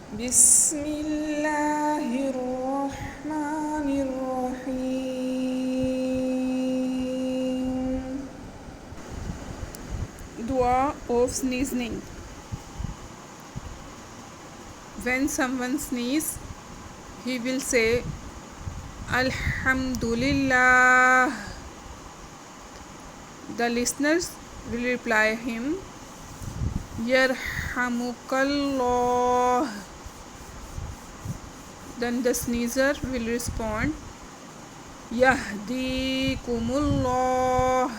Bismillahirrahmanirrahim. Dua of sneezing. When someone sneezes, he will say Al-hamdulillahi. The listeners will reply him Yarhamukallah. Then the sneezer will respond Yahdikumullah.